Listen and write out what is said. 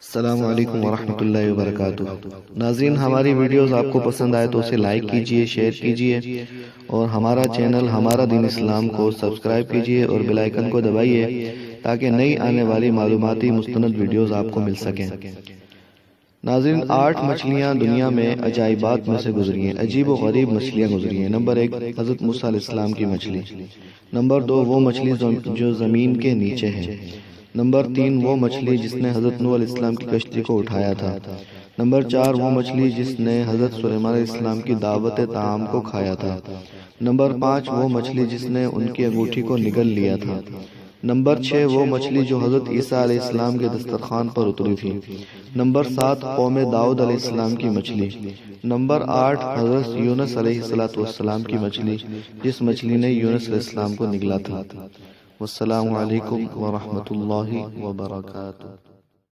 السلام علیکم ورحمۃ اللہ وبرکاتہ۔ ناظرین، ہماری ویڈیوز آپ کو پسند آئے تو اسے لائک کیجئے، شیئر کیجئے اور ہمارا چینل ہمارا دین اسلام کو سبسکرائب کیجئے اور بیل آئیکن کو دبائیے تاکہ نئی آنے والی معلوماتی مستند ویڈیوز آپ کو مل سکیں۔ ناظرین، 8 مچھلیاں دنیا میں عجائبات میں سے گزری ہیں، عجیب و غریب مچھلیاں گزری ہیں۔ نمبر 1، حضرت موسیٰ علیہ السلام کی مچھلی۔ نمبر 2، وہ مچھلی جو زمین کے نیچے ہے۔ نمبر 3، وہ مچھلی جس نے حضرت نوح علیہ السلام کی کشتی کو اٹھایا تھا۔ نمبر 4، وہ مچھلی جس نے حضرت سلیمان علیہ السلام کی دعوت طعام کو کھایا تھا۔ نمبر 5، وہ مچھلی جس نے ان کی انگوٹھی کو نگل لیا تھا۔ نمبر 6، وہ مچھلی جو حضرت عیسیٰ علیہ السلام کے دسترخوان پر اتری تھی۔ نمبر 7، قوم داؤد علیہ السلام کی مچھلی۔ نمبر 8، حضرت یونس علیہ السلام کی مچھلی، جس مچھلی نے یونس علیہ السلام کو نگلا تھا۔ والسلام علیکم ورحمۃ اللہ وبرکاتہ۔